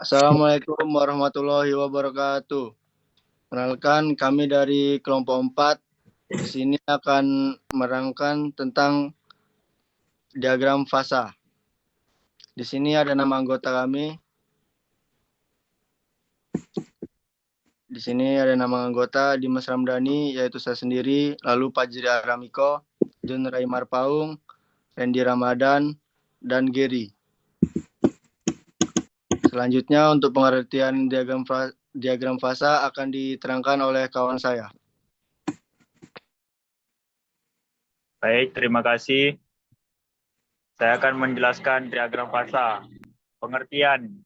Assalamualaikum warahmatullahi wabarakatuh. Kenalkan, kami dari kelompok 4 di sini akan menerangkan tentang diagram fasa. Di sini ada nama anggota kami. Di sini ada nama anggota Dimas Ramdhani, yaitu saya sendiri, lalu Fajri Aramiko, John Raimar Paung, Randy Ramadan, dan Gary. Selanjutnya untuk pengertian diagram fasa akan diterangkan oleh kawan saya. Baik, terima kasih. Saya akan menjelaskan diagram fasa. Pengertian.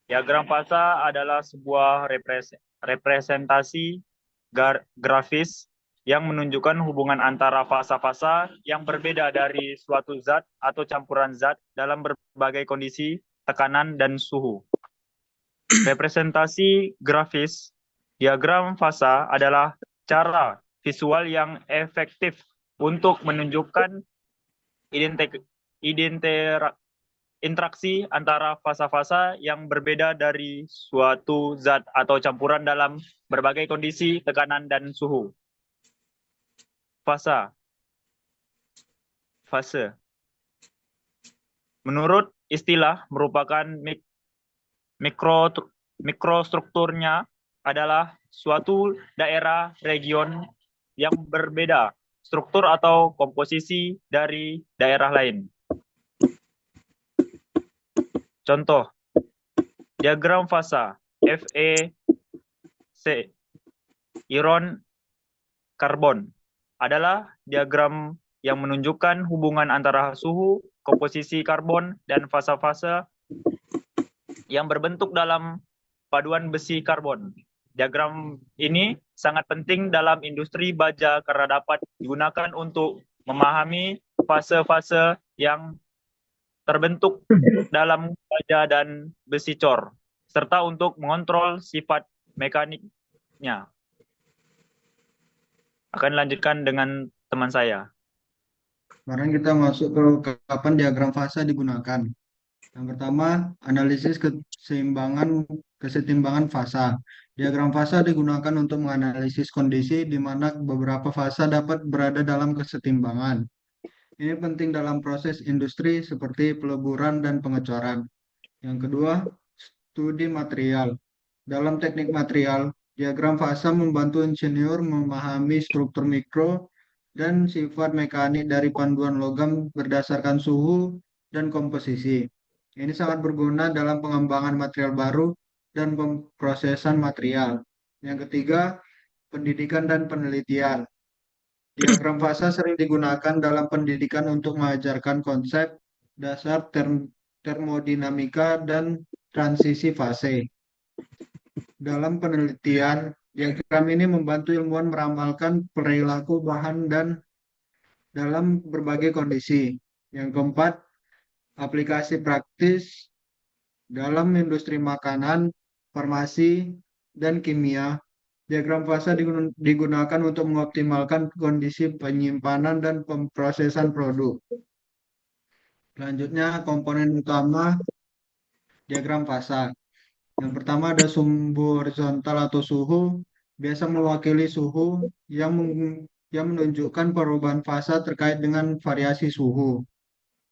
Diagram fasa adalah sebuah representasi grafis yang menunjukkan hubungan antara fasa-fasa yang berbeda dari suatu zat atau campuran zat dalam berbagai kondisi, tekanan, dan suhu. Representasi grafis diagram fasa adalah cara visual yang efektif untuk menunjukkan interaksi antara fasa-fasa yang berbeda dari suatu zat atau campuran dalam berbagai kondisi, tekanan, dan suhu. Fase. Menurut istilah merupakan mikrostrukturnya adalah suatu daerah region yang berbeda struktur atau komposisi dari daerah lain. Contoh, diagram fasa FEC, ion karbon, adalah diagram yang menunjukkan hubungan antara suhu, komposisi karbon, dan fasa-fasa yang berbentuk dalam paduan besi karbon. Diagram ini sangat penting dalam industri baja karena dapat digunakan untuk memahami fase-fase yang terbentuk dalam baja dan besi cor, serta untuk mengontrol sifat mekaniknya. Akan lanjutkan dengan teman saya. Sekarang kita masuk ke kapan diagram fasa digunakan. Yang pertama, analisis kesetimbangan fasa. Diagram fasa digunakan untuk menganalisis kondisi di mana beberapa fasa dapat berada dalam kesetimbangan. Ini penting dalam proses industri seperti peleburan dan pengecoran. Yang kedua, studi material. Dalam teknik material, diagram fasa membantu insinyur memahami struktur mikro dan sifat mekanik dari panduan logam berdasarkan suhu dan komposisi. Ini sangat berguna dalam pengembangan material baru dan pemrosesan material. Yang ketiga, pendidikan dan penelitian. Diagram fasa sering digunakan dalam pendidikan untuk mengajarkan konsep dasar termodinamika dan transisi fase. Dalam penelitian, diagram ini membantu ilmuwan meramalkan perilaku bahan dan dalam berbagai kondisi. Yang keempat, aplikasi praktis dalam industri makanan, farmasi, dan kimia. Diagram fasa digunakan untuk mengoptimalkan kondisi penyimpanan dan pemrosesan produk. Selanjutnya, komponen utama diagram fasa. Yang pertama ada sumbu horizontal atau suhu, biasa mewakili suhu yang menunjukkan perubahan fasa terkait dengan variasi suhu.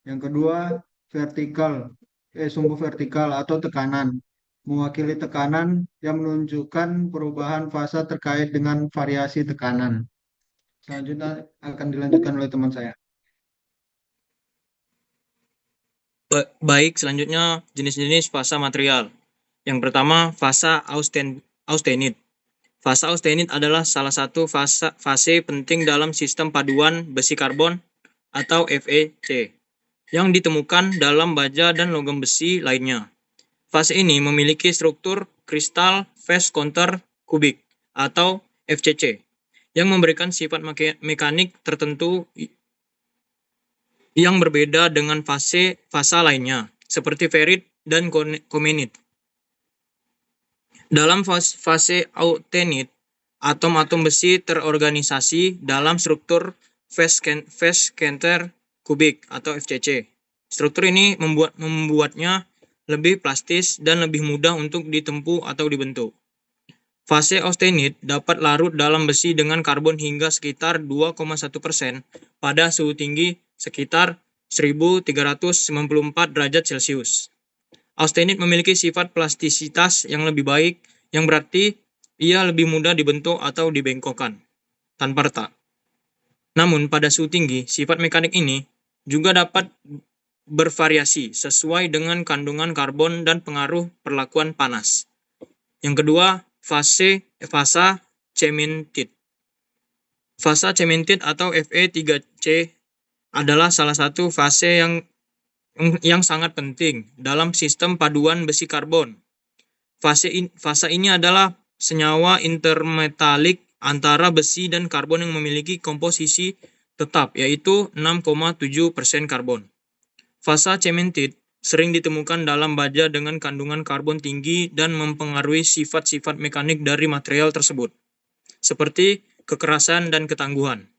Yang kedua, sumbu vertikal atau tekanan, mewakili tekanan yang menunjukkan perubahan fasa terkait dengan variasi tekanan. Selanjutnya akan dilanjutkan oleh teman saya. Baik, selanjutnya jenis-jenis fasa material. Yang pertama, fasa austenit. Fasa austenit adalah salah satu fase penting dalam sistem paduan besi karbon atau FEC yang ditemukan dalam baja dan logam besi lainnya. Fase ini memiliki struktur kristal phase counter kubik atau FCC yang memberikan sifat mekanik tertentu yang berbeda dengan fasa lainnya seperti ferrit dan komenit. Dalam fase austenit, atom-atom besi terorganisasi dalam struktur phase counter kubik atau FCC. Struktur ini membuatnya lebih plastis, dan lebih mudah untuk ditempuh atau dibentuk. Fase austenit dapat larut dalam besi dengan karbon hingga sekitar 2,1% pada suhu tinggi sekitar 1394 derajat Celcius. Austenit memiliki sifat plastisitas yang lebih baik, yang berarti ia lebih mudah dibentuk atau dibengkokkan tanpa retak. Namun pada suhu tinggi, sifat mekanik ini juga dapat bervariasi sesuai dengan kandungan karbon dan pengaruh perlakuan panas. Yang kedua, fasa cementit. Fasa cementit atau Fe3C adalah salah satu fase yang sangat penting dalam sistem paduan besi karbon. Fasa ini adalah senyawa intermetalik antara besi dan karbon yang memiliki komposisi tetap, yaitu 6,7% karbon. Fasa cementit sering ditemukan dalam baja dengan kandungan karbon tinggi dan mempengaruhi sifat-sifat mekanik dari material tersebut, seperti kekerasan dan ketangguhan.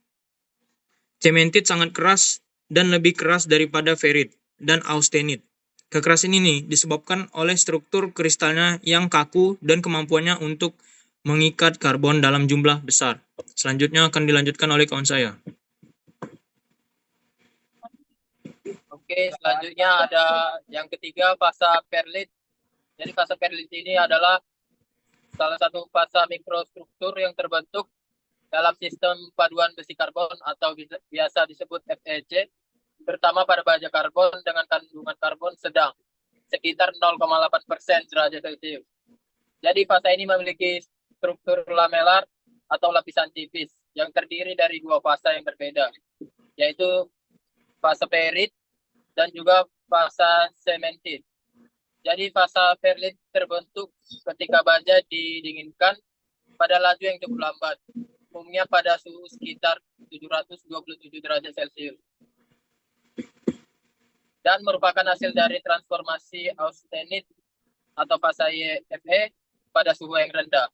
Cementit sangat keras dan lebih keras daripada ferrit dan austenit. Kekerasan ini disebabkan oleh struktur kristalnya yang kaku dan kemampuannya untuk mengikat karbon dalam jumlah besar. Selanjutnya akan dilanjutkan oleh kawan saya. Oke, selanjutnya ada yang ketiga, fasa perlit. Jadi fasa perlit ini adalah salah satu fasa mikrostruktur yang terbentuk dalam sistem paduan besi karbon atau biasa disebut FEC, terutama pada baja karbon dengan kandungan karbon sedang, sekitar 0,8% derajat Celcius. Jadi fasa ini memiliki struktur lamelar atau lapisan tipis yang terdiri dari dua fasa yang berbeda, yaitu fasa perlit dan juga fasa cementit. Jadi fasa perlit terbentuk ketika baja didinginkan pada laju yang cukup lambat, umumnya pada suhu sekitar 727 derajat Celcius. Dan merupakan hasil dari transformasi austenit atau fasa Fe pada suhu yang rendah.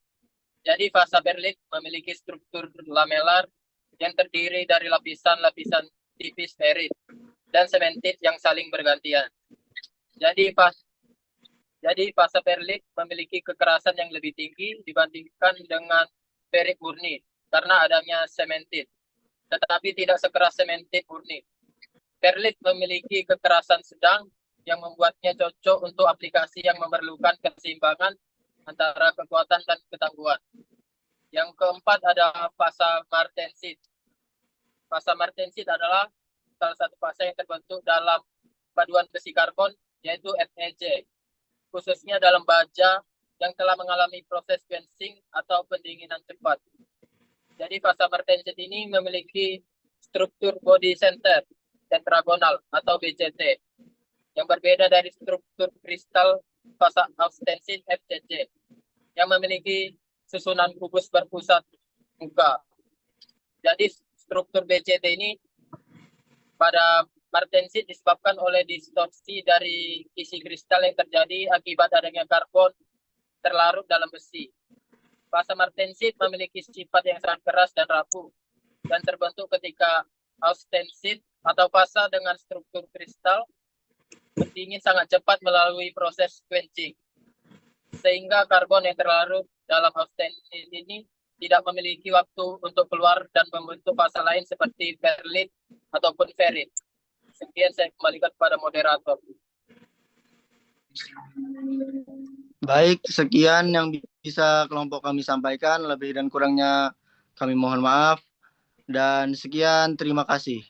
Jadi fasa perlit memiliki struktur lamelar yang terdiri dari lapisan-lapisan tipis ferrit dan sementit yang saling bergantian. Jadi fasa perlit memiliki kekerasan yang lebih tinggi dibandingkan dengan ferrit murni karena adanya sementit, tetapi tidak sekeras sementit murni. Perlit memiliki kekerasan sedang yang membuatnya cocok untuk aplikasi yang memerlukan keseimbangan antara kekuatan dan ketangguhan. Yang keempat ada fasa martensit. Fasa martensit adalah salah satu fasa yang terbentuk dalam paduan besi karbon, yaitu FEC, khususnya dalam baja yang telah mengalami proses quenching atau pendinginan cepat. Jadi fasa martensit ini memiliki struktur body center tetragonal atau BCT yang berbeda dari struktur kristal fasa austensit FCC yang memiliki susunan kubus berpusat muka. Jadi struktur BCT ini pada martensit disebabkan oleh distorsi dari isi kristal yang terjadi akibat adanya karbon terlarut dalam besi. Fasa martensit memiliki sifat yang sangat keras dan rapuh dan terbentuk ketika austensit atau fasa dengan struktur kristal berdingin sangat cepat melalui proses quenching, sehingga karbon yang terlarut dalam austenit ini tidak memiliki waktu untuk keluar dan membentuk fasa lain seperti perlit ataupun ferrit. Sekian, saya kembalikan kepada moderator. Baik, sekian yang bisa kelompok kami sampaikan. Lebih dan kurangnya kami mohon maaf. Dan sekian, terima kasih.